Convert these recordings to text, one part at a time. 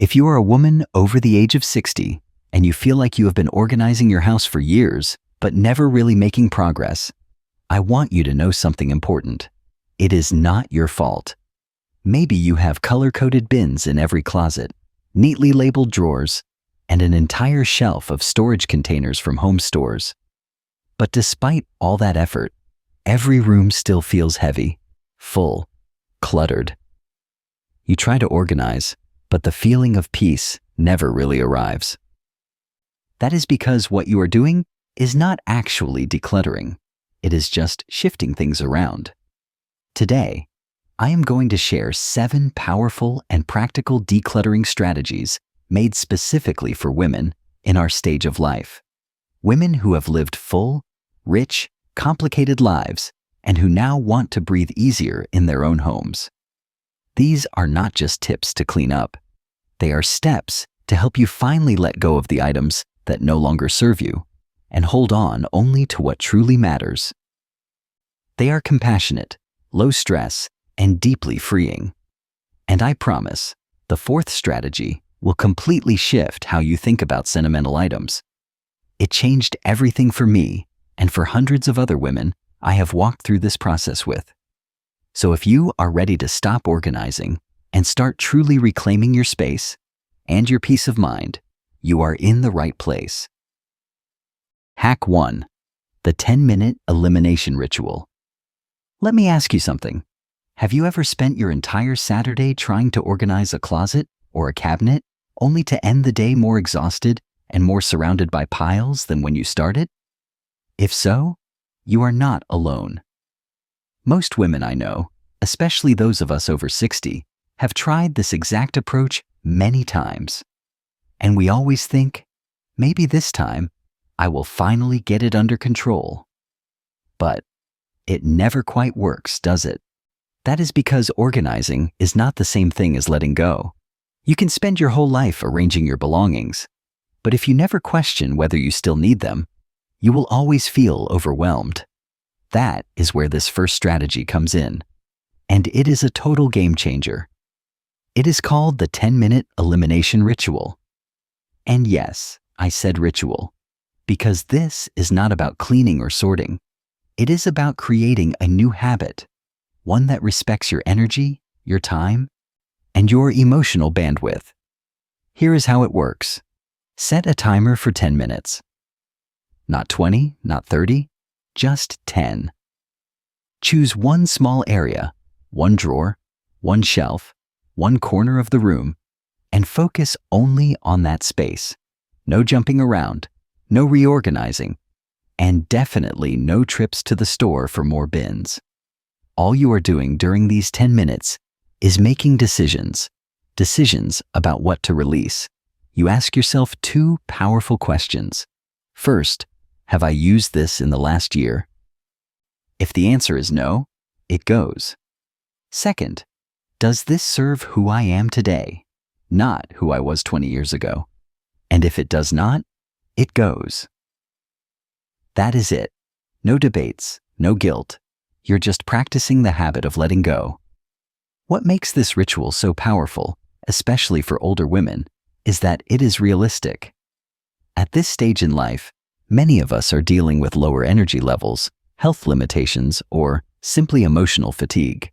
If you are a woman over the age of 60 and you feel like you have been organizing your house for years but never really making progress, I want you to know something important. It is not your fault. Maybe you have color-coded bins in every closet, neatly labeled drawers, and an entire shelf of storage containers from home stores. But despite all that effort, every room still feels heavy, full, cluttered. You try to organize, but the feeling of peace never really arrives. That is because what you are doing is not actually decluttering. It is just shifting things around. Today, I am going to share 7 powerful and practical decluttering strategies made specifically for women in our stage of life. Women who have lived full, rich, complicated lives and who now want to breathe easier in their own homes. These are not just tips to clean up. They are steps to help you finally let go of the items that no longer serve you and hold on only to what truly matters. They are compassionate, low stress, and deeply freeing. And I promise, the 4th strategy will completely shift how you think about sentimental items. It changed everything for me and for hundreds of other women I have walked through this process with. So if you are ready to stop organizing and start truly reclaiming your space and your peace of mind, you are in the right place. Hack 1. The 10-minute elimination ritual. Let me ask you something. Have you ever spent your entire Saturday trying to organize a closet or a cabinet only to end the day more exhausted and more surrounded by piles than when you started? If so, you are not alone. Most women I know, especially those of us over 60, have tried this exact approach many times. And we always think, maybe this time I will finally get it under control. But it never quite works, does it? That is because organizing is not the same thing as letting go. You can spend your whole life arranging your belongings, but if you never question whether you still need them, you will always feel overwhelmed. That is where this first strategy comes in, and it is a total game changer. It is called the 10-minute elimination ritual. And yes, I said ritual, because this is not about cleaning or sorting. It is about creating a new habit, one that respects your energy, your time, and your emotional bandwidth. Here is how it works. Set a timer for 10 minutes. Not 20, not 30, just 10. Choose one small area, one drawer, one shelf, one corner of the room, and focus only on that space. No jumping around, no reorganizing, and definitely no trips to the store for more bins. All you are doing during these 10 minutes is making decisions about what to release. You ask yourself 2 powerful questions. First, have I used this in the last year? If the answer is no, it goes. Second, does this serve who I am today, not who I was 20 years ago? And if it does not, it goes. That is it. No debates, no guilt. You're just practicing the habit of letting go. What makes this ritual so powerful, especially for older women, is that it is realistic. At this stage in life, many of us are dealing with lower energy levels, health limitations, or simply emotional fatigue.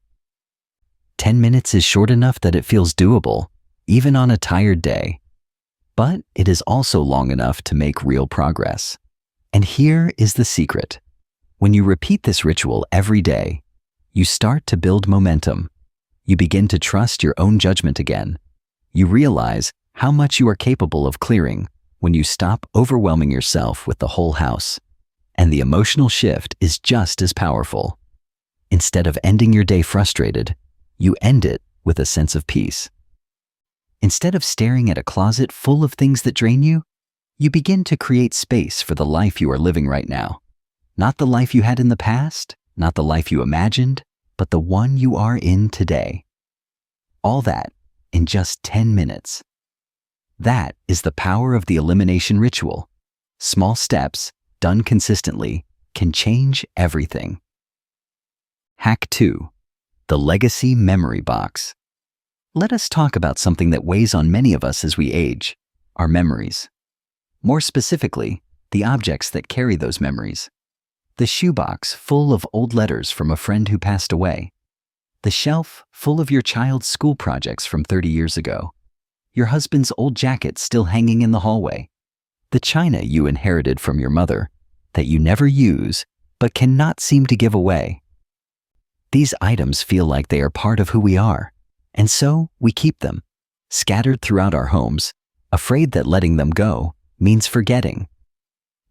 10 minutes is short enough that it feels doable, even on a tired day. But it is also long enough to make real progress. And here is the secret. When you repeat this ritual every day, you start to build momentum. You begin to trust your own judgment again. You realize how much you are capable of clearing when you stop overwhelming yourself with the whole house. And the emotional shift is just as powerful. Instead of ending your day frustrated, you end it with a sense of peace. Instead of staring at a closet full of things that drain you, you begin to create space for the life you are living right now. Not the life you had in the past, not the life you imagined, but the one you are in today. All that in just 10 minutes. That is the power of the elimination ritual. Small steps, done consistently, can change everything. Hack 2. The legacy memory box. Let us talk about something that weighs on many of us as we age: our memories. More specifically, the objects that carry those memories. The shoebox full of old letters from a friend who passed away. The shelf full of your child's school projects from 30 years ago. Your husband's old jacket still hanging in the hallway. The china you inherited from your mother that you never use but cannot seem to give away. These items feel like they are part of who we are, and so we keep them, scattered throughout our homes, afraid that letting them go means forgetting.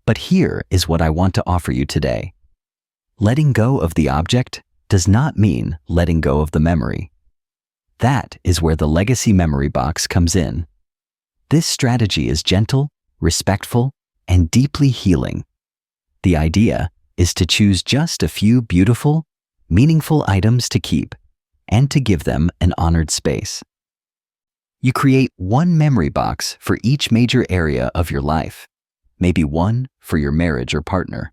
But here is what I want to offer you today. Letting go of the object does not mean letting go of the memory. That is where the legacy memory box comes in. This strategy is gentle, respectful, and deeply healing. The idea is to choose just a few beautiful, meaningful items to keep and to give them an honored space. You create one memory box for each major area of your life. Maybe one for your marriage or partner,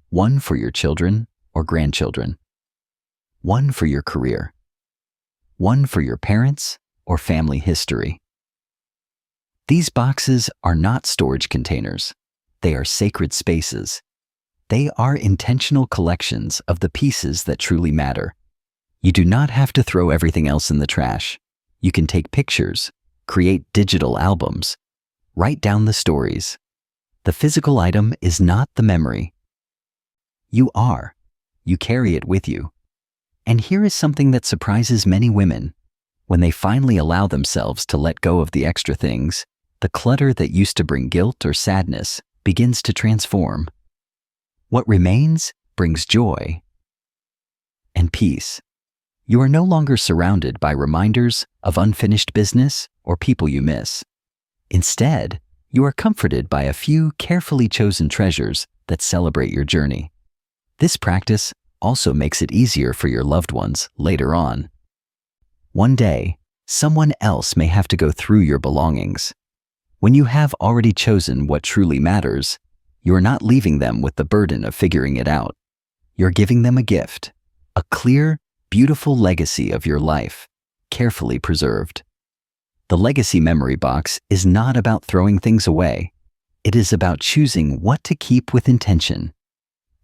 one for your children or grandchildren, one for your career, one for your parents or family history. These boxes are not storage containers. They are sacred spaces. They are intentional collections of the pieces that truly matter. You do not have to throw everything else in the trash. You can take pictures, create digital albums, write down the stories. The physical item is not the memory. You are. You carry it with you. And here is something that surprises many women. When they finally allow themselves to let go of the extra things, the clutter that used to bring guilt or sadness begins to transform. What remains brings joy and peace. You are no longer surrounded by reminders of unfinished business or people you miss. Instead, you are comforted by a few carefully chosen treasures that celebrate your journey. This practice also makes it easier for your loved ones later on. One day, someone else may have to go through your belongings. When you have already chosen what truly matters, you are not leaving them with the burden of figuring it out. You're giving them a gift, a clear, beautiful legacy of your life, carefully preserved. The legacy memory box is not about throwing things away. It is about choosing what to keep with intention.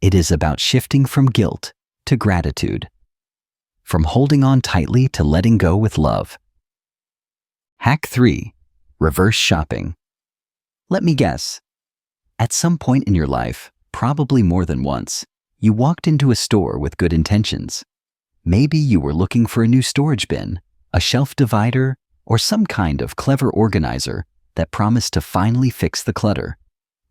It is about shifting from guilt to gratitude, from holding on tightly to letting go with love. Hack 3. Reverse shopping. Let me guess. At some point in your life, probably more than once, you walked into a store with good intentions. Maybe you were looking for a new storage bin, a shelf divider, or some kind of clever organizer that promised to finally fix the clutter.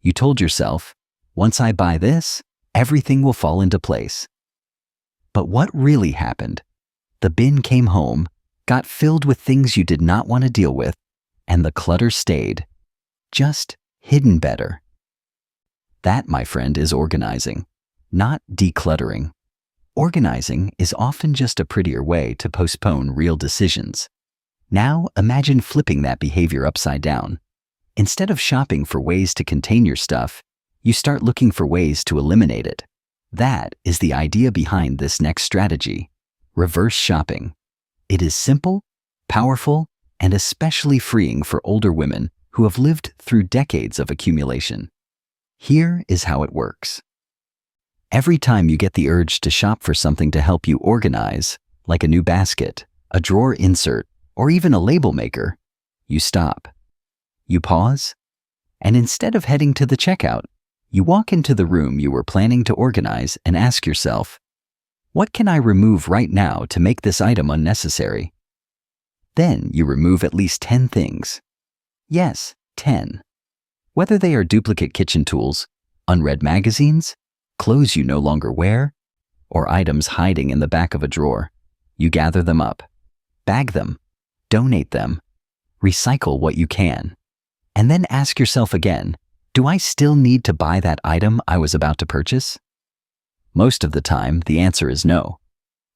You told yourself, once I buy this, everything will fall into place. But what really happened? The bin came home, got filled with things you did not want to deal with, and the clutter stayed, just hidden better. That, my friend, is organizing, not decluttering. Organizing is often just a prettier way to postpone real decisions. Now imagine flipping that behavior upside down. Instead of shopping for ways to contain your stuff, you start looking for ways to eliminate it. That is the idea behind this next strategy: reverse shopping. It is simple, powerful, and especially freeing for older women who have lived through decades of accumulation. Here is how it works. Every time you get the urge to shop for something to help you organize, like a new basket, a drawer insert, or even a label maker, you stop. You pause, and instead of heading to the checkout, you walk into the room you were planning to organize and ask yourself, what can I remove right now to make this item unnecessary? Then you remove at least 10 things. Yes, 10. Whether they are duplicate kitchen tools, unread magazines, clothes you no longer wear, or items hiding in the back of a drawer, you gather them up, bag them, donate them, recycle what you can, and then ask yourself again, do I still need to buy that item I was about to purchase? Most of the time, the answer is no.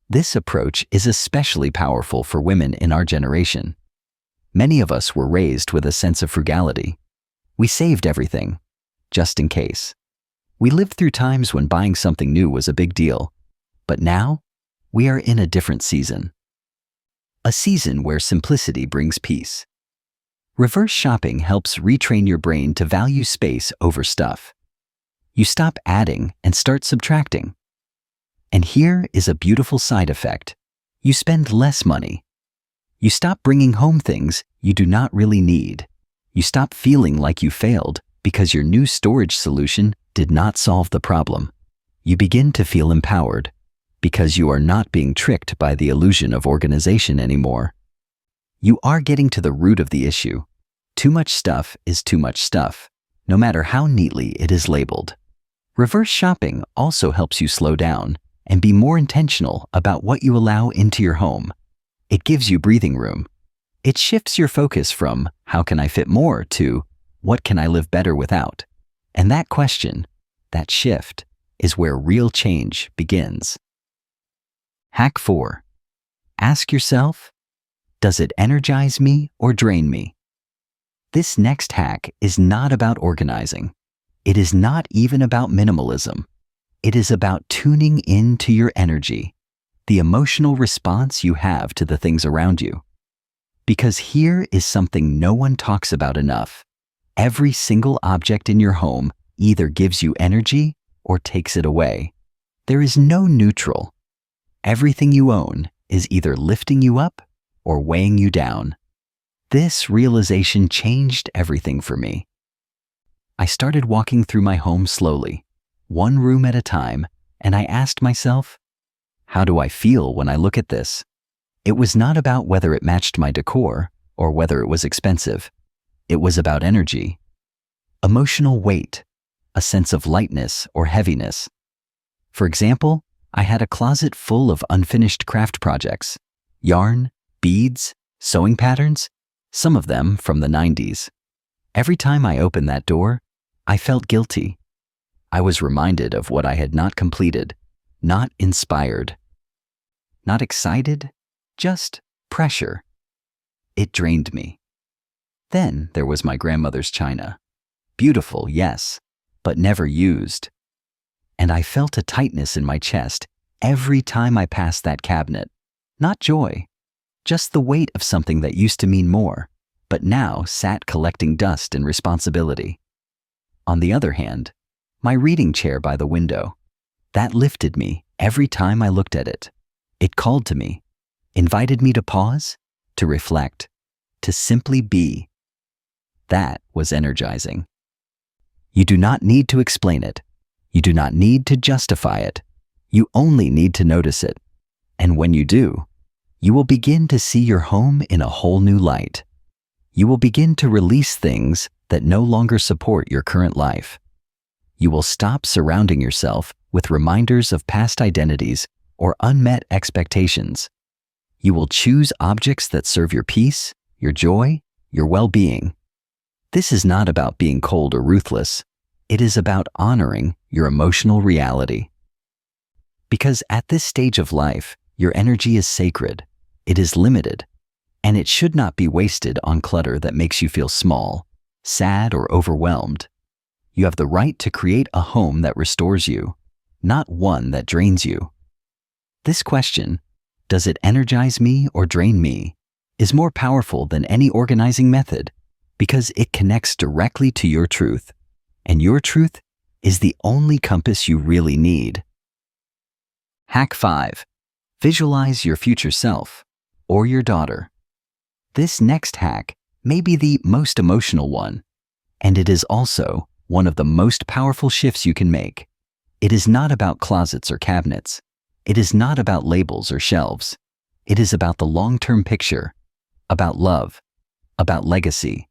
This approach is especially powerful for women in our generation. Many of us were raised with a sense of frugality. We saved everything, just in case. We lived through times when buying something new was a big deal, but now we are in a different season. a season where simplicity brings peace. Reverse shopping helps retrain your brain to value space over stuff. You stop adding and start subtracting. And here is a beautiful side effect. You spend less money. You stop bringing home things you do not really need. You stop feeling like you failed because your new storage solution did not solve the problem. You begin to feel empowered because you are not being tricked by the illusion of organization anymore. You are getting to the root of the issue. Too much stuff is too much stuff, no matter how neatly it is labeled. Reverse shopping also helps you slow down and be more intentional about what you allow into your home. It gives you breathing room. It shifts your focus from how can I fit more to what can I live better without? And that question, that shift, is where real change begins. Hack 4. Ask yourself, does it energize me or drain me? This next hack is not about organizing. It is not even about minimalism. It is about tuning into your energy, the emotional response you have to the things around you. Because here is something no one talks about enough. Every single object in your home either gives you energy or takes it away. There is no neutral. Everything you own is either lifting you up or weighing you down. This realization changed everything for me. I started walking through my home slowly, one room at a time, and I asked myself, how do I feel when I look at this? It was not about whether it matched my decor or whether it was expensive. It was about energy, emotional weight, a sense of lightness or heaviness. For example, I had a closet full of unfinished craft projects, yarn, beads, sewing patterns, some of them from the 90s. Every time I opened that door, I felt guilty. I was reminded of what I had not completed, not inspired, not excited, just pressure. It drained me. Then there was my grandmother's china. Beautiful, yes, but never used. And I felt a tightness in my chest every time I passed that cabinet. Not joy, just the weight of something that used to mean more, but now sat collecting dust and responsibility. On the other hand, my reading chair by the window, that lifted me every time I looked at it. It called to me, invited me to pause, to reflect, to simply be. That was energizing. You do not need to explain it. You do not need to justify it. You only need to notice it. And when you do, you will begin to see your home in a whole new light. You will begin to release things that no longer support your current life. You will stop surrounding yourself with reminders of past identities or unmet expectations. You will choose objects that serve your peace, your joy, your well-being. This is not about being cold or ruthless. It is about honoring your emotional reality. Because at this stage of life, your energy is sacred, it is limited, and it should not be wasted on clutter that makes you feel small, sad, or overwhelmed. You have the right to create a home that restores you, not one that drains you. This question, does it energize me or drain me, is more powerful than any organizing method because it connects directly to your truth, and your truth is the only compass you really need. Hack 5. Visualize your future self or your daughter. This next hack may be the most emotional one, and it is also one of the most powerful shifts you can make. It is not about closets or cabinets. It is not about labels or shelves. It is about the long-term picture, about love, about legacy,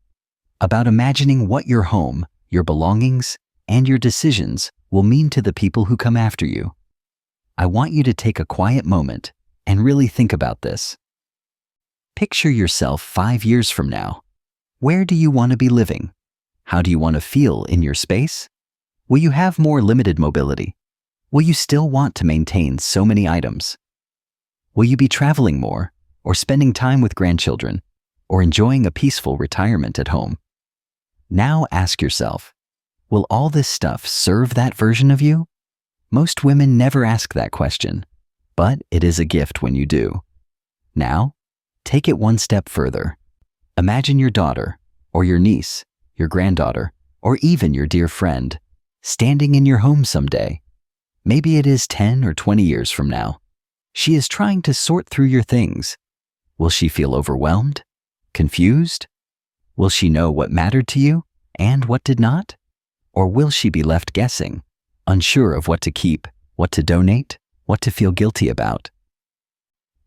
about imagining what your home, your belongings, and your decisions will mean to the people who come after you. I want you to take a quiet moment and really think about this. Picture yourself 5 years from now. Where do you want to be living? How do you want to feel in your space? Will you have more limited mobility? Will you still want to maintain so many items? Will you be traveling more, or spending time with grandchildren, or enjoying a peaceful retirement at home? Now ask yourself, will all this stuff serve that version of you? Most women never ask that question, but it is a gift when you do. Now, Take it one step further. Imagine your daughter, or your niece, your granddaughter, or even your dear friend, standing in your home someday. Maybe it is 10 or 20 years from now. She is trying to sort through your things. Will she feel overwhelmed? Confused? Will she know what mattered to you and what did not? Or will she be left guessing, unsure of what to keep, what to donate, what to feel guilty about?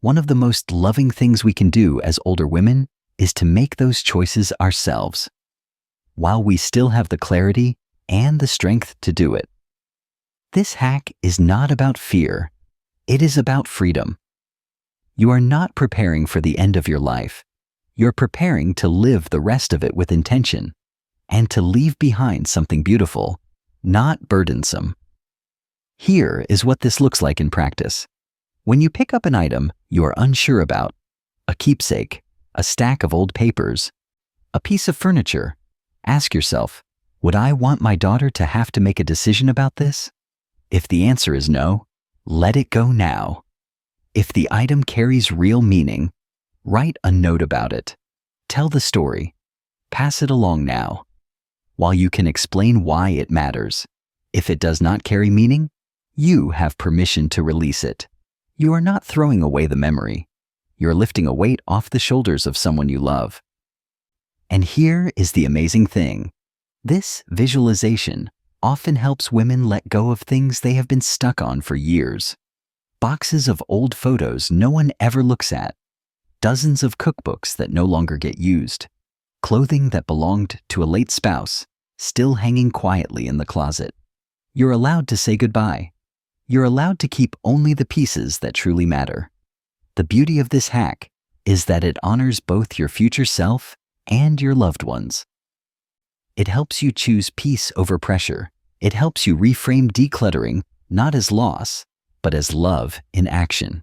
One of the most loving things we can do as older women is to make those choices ourselves, while we still have the clarity and the strength to do it. This hack is not about fear. It is about freedom. You are not preparing for the end of your life. You're preparing to live the rest of it with intention and to leave behind something beautiful, not burdensome. Here is what this looks like in practice. When you pick up an item you are unsure about, a keepsake, a stack of old papers, a piece of furniture, ask yourself, would I want my daughter to have to make a decision about this? If the answer is no, let it go now. If the item carries real meaning, write a note about it. Tell the story. Pass it along now. While you can explain why it matters, if it does not carry meaning, you have permission to release it. You are not throwing away the memory. You're lifting a weight off the shoulders of someone you love. And here is the amazing thing. This visualization often helps women let go of things they have been stuck on for years. Boxes of old photos no one ever looks at. Dozens of cookbooks that no longer get used. Clothing that belonged to a late spouse, still hanging quietly in the closet. You're allowed to say goodbye. You're allowed to keep only the pieces that truly matter. The beauty of this hack is that it honors both your future self and your loved ones. It helps you choose peace over pressure. It helps you reframe decluttering not as loss, but as love in action.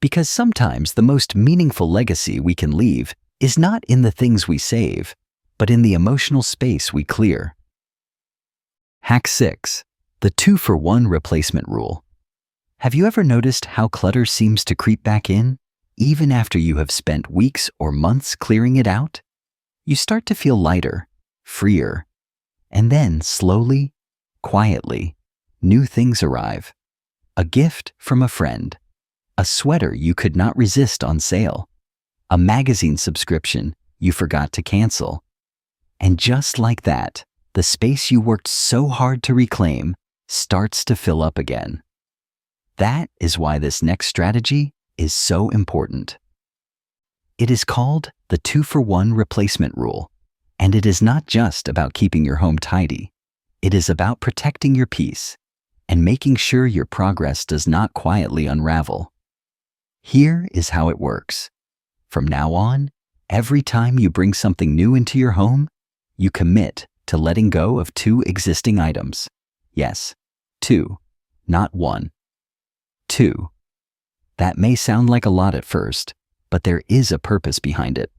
Because sometimes the most meaningful legacy we can leave is not in the things we save, but in the emotional space we clear. Hack 6. The 2-for-1 replacement rule. Have you ever noticed how clutter seems to creep back in, even after you have spent weeks or months clearing it out? You start to feel lighter, freer, and then slowly, quietly, new things arrive. A gift from a friend, a sweater you could not resist on sale, a magazine subscription you forgot to cancel. And just like that, the space you worked so hard to reclaim starts to fill up again. That is why this next strategy is so important. It is called the 2-for-1 replacement rule, and it is not just about keeping your home tidy. It is about protecting your peace and making sure your progress does not quietly unravel. Here is how it works. From now on, every time you bring something new into your home, you commit to letting go of 2 existing items. Yes, 2, not 1. 2. That may sound like a lot at first, but there is a purpose behind it.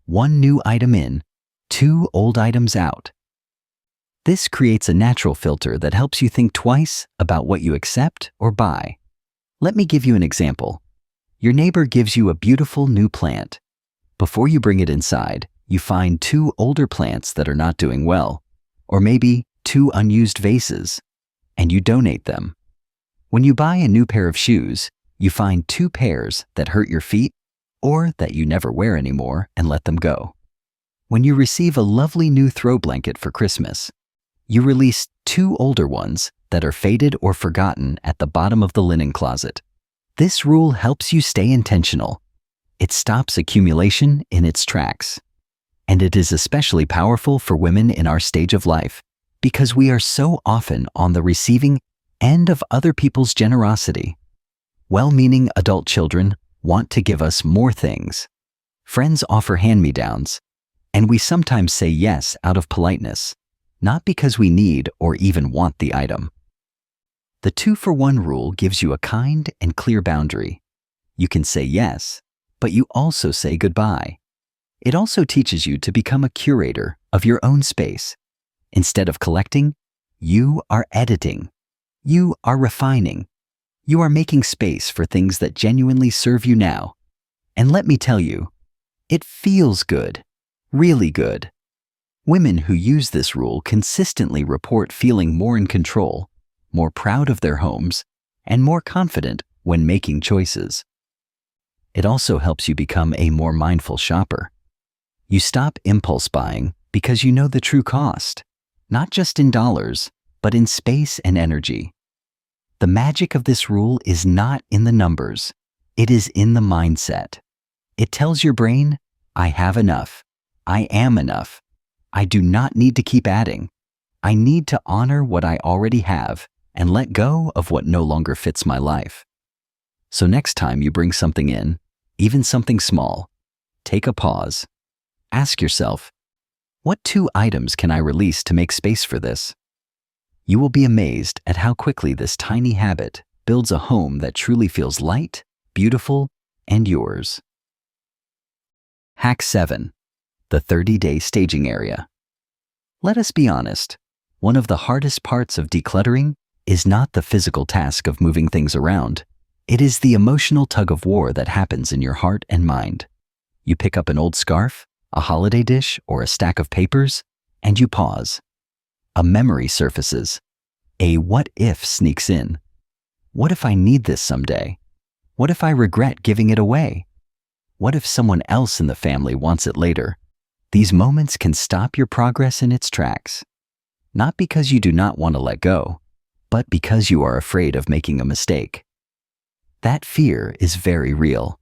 1 new item in, 2 old items out. This creates a natural filter that helps you think twice about what you accept or buy. Let me give you an example. Your neighbor gives you a beautiful new plant. Before you bring it inside, you find 2 older plants that are not doing well, or maybe 2 unused vases, and you donate them. When you buy a new pair of shoes, you find 2 pairs that hurt your feet or that you never wear anymore and let them go. When you receive a lovely new throw blanket for Christmas, you release 2 older ones that are faded or forgotten at the bottom of the linen closet. This rule helps you stay intentional. It stops accumulation in its tracks. And it is especially powerful for women in our stage of life because we are so often on the receiving end of other people's generosity. Well-meaning adult children want to give us more things. Friends offer hand-me-downs, and we sometimes say yes out of politeness, not because we need or even want the item. The 2-for-1 rule gives you a kind and clear boundary. You can say yes, but you also say goodbye. It also teaches you to become a curator of your own space. Instead of collecting, you are editing. You are refining. You are making space for things that genuinely serve you now. And let me tell you, it feels good, really good. Women who use this rule consistently report feeling more in control, more proud of their homes, and more confident when making choices. It also helps you become a more mindful shopper. You stop impulse buying because you know the true cost, not just in dollars, but in space and energy. The magic of this rule is not in the numbers, it is in the mindset. It tells your brain, I have enough, I am enough, I do not need to keep adding. I need to honor what I already have and let go of what no longer fits my life. So next time you bring something in, even something small, take a pause. Ask yourself, what 2 items can I release to make space for this? You will be amazed at how quickly this tiny habit builds a home that truly feels light, beautiful, and yours. Hack 7. The 30-day staging area. Let us be honest, one of the hardest parts of decluttering is not the physical task of moving things around. It is the emotional tug-of-war that happens in your heart and mind. You pick up an old scarf, a holiday dish, or a stack of papers, and you pause. A memory surfaces. A what-if sneaks in. What if I need this someday? What if I regret giving it away? What if someone else in the family wants it later? These moments can stop your progress in its tracks. Not because you do not want to let go, but because you are afraid of making a mistake. That fear is very real,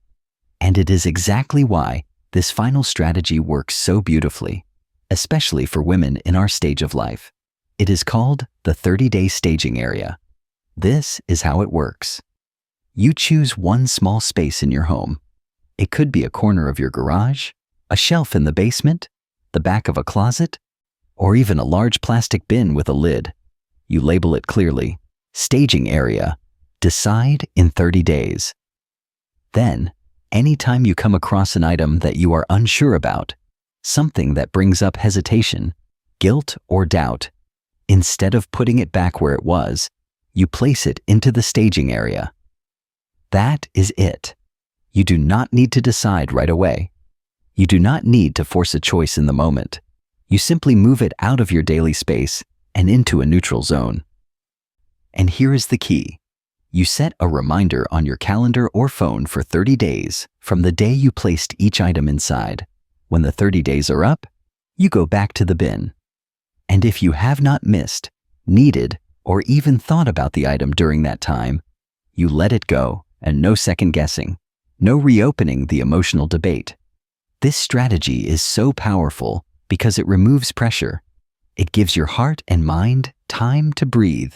and it is exactly why this final strategy works so beautifully, especially for women in our stage of life. It is called the 30-day staging area. This is how it works. You choose one small space in your home. It could be a corner of your garage, a shelf in the basement, the back of a closet, or even a large plastic bin with a lid. You label it clearly, staging area. Decide in 30 days. Then, anytime you come across an item that you are unsure about, something that brings up hesitation, guilt, or doubt, instead of putting it back where it was, you place it into the staging area. That is it. You do not need to decide right away. You do not need to force a choice in the moment. You simply move it out of your daily space and into a neutral zone. And here is the key. You set a reminder on your calendar or phone for 30 days from the day you placed each item inside. When the 30 days are up, you go back to the bin. And if you have not missed, needed, or even thought about the item during that time, you let it go and no second guessing, no reopening the emotional debate. This strategy is so powerful because it removes pressure. It gives your heart and mind time to breathe.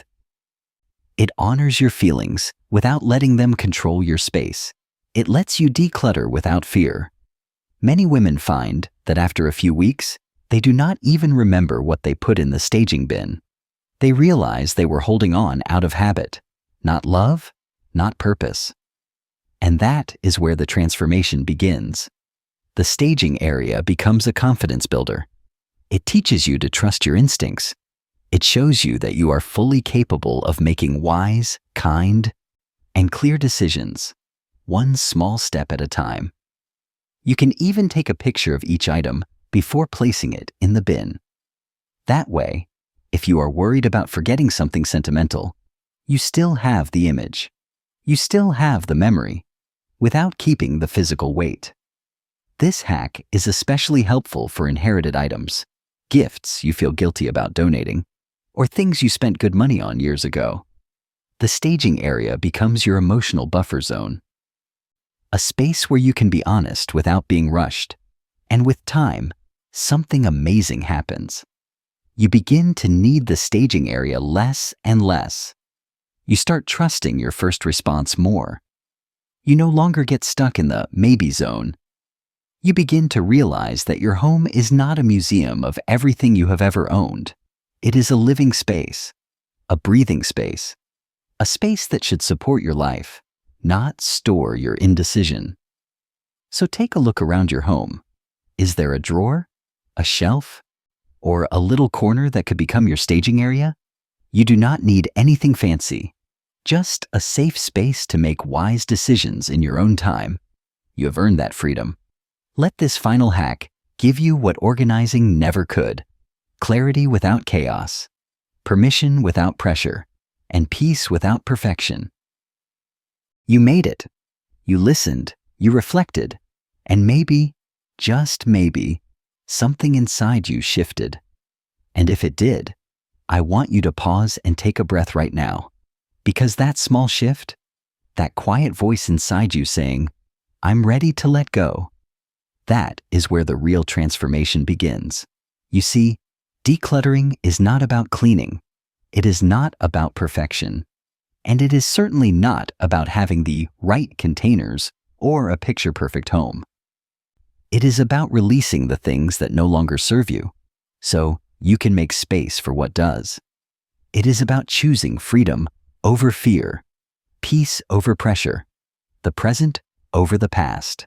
It honors your feelings without letting them control your space. It lets you declutter without fear. Many women find that after a few weeks, they do not even remember what they put in the staging bin. They realize they were holding on out of habit, not love, not purpose. And that is where the transformation begins. The staging area becomes a confidence builder. It teaches you to trust your instincts. It shows you that you are fully capable of making wise, kind, and clear decisions, one small step at a time. You can even take a picture of each item before placing it in the bin. That way, if you are worried about forgetting something sentimental, you still have the image. You still have the memory, without keeping the physical weight. This hack is especially helpful for inherited items, gifts you feel guilty about donating, or things you spent good money on years ago. The staging area becomes your emotional buffer zone. A space where you can be honest without being rushed. And with time, something amazing happens. You begin to need the staging area less and less. You start trusting your first response more. You no longer get stuck in the maybe zone. You begin to realize that your home is not a museum of everything you have ever owned. It is a living space, a breathing space, a space that should support your life, not store your indecision. So take a look around your home. Is there a drawer, a shelf, or a little corner that could become your staging area? You do not need anything fancy, just a safe space to make wise decisions in your own time. You have earned that freedom. Let this final hack give you what organizing never could: clarity without chaos, permission without pressure, and peace without perfection. You made it. You listened, you reflected, and maybe, just maybe, something inside you shifted. And if it did, I want you to pause and take a breath right now, because that small shift, that quiet voice inside you saying, "I'm ready to let go," that is where the real transformation begins. You see, decluttering is not about cleaning. It is not about perfection. And it is certainly not about having the right containers or a picture-perfect home. It is about releasing the things that no longer serve you, so you can make space for what does. It is about choosing freedom over fear, peace over pressure, the present over the past.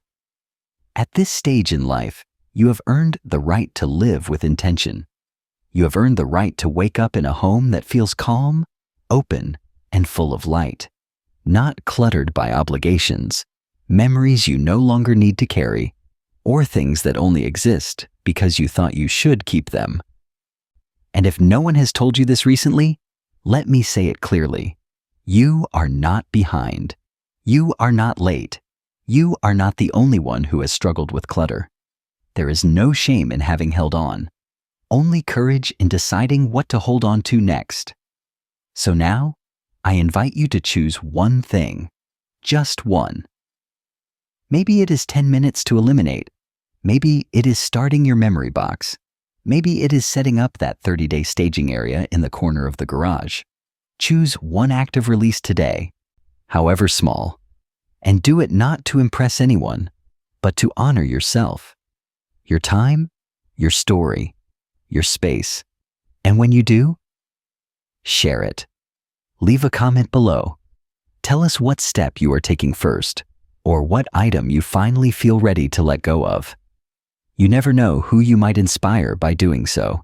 At this stage in life, you have earned the right to live with intention. You have earned the right to wake up in a home that feels calm, open, and full of light, not cluttered by obligations, memories you no longer need to carry, or things that only exist because you thought you should keep them. And if no one has told you this recently, let me say it clearly. You are not behind. You are not late. You are not the only one who has struggled with clutter. There is no shame in having held on, only courage in deciding what to hold on to next. So now, I invite you to choose one thing, just one. Maybe it is 10 minutes to eliminate. Maybe it is starting your memory box. Maybe it is setting up that 30-day staging area in the corner of the garage. Choose one act of release today, however small, and do it not to impress anyone, but to honor yourself, your time, your story, your space. And when you do, share it. Leave a comment below. Tell us what step you are taking first, or what item you finally feel ready to let go of. You never know who you might inspire by doing so.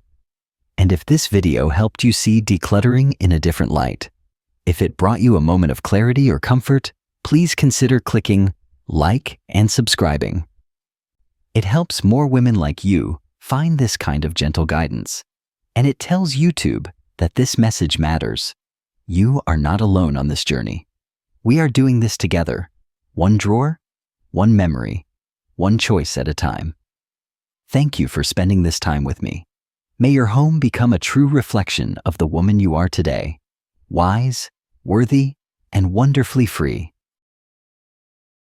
And if this video helped you see decluttering in a different light, if it brought you a moment of clarity or comfort, please consider clicking like and subscribing. It helps more women like you find this kind of gentle guidance, and it tells YouTube that this message matters. You are not alone on this journey. We are doing this together, one drawer, one memory, one choice at a time. Thank you for spending this time with me. May your home become a true reflection of the woman you are today, wise, worthy, and wonderfully free.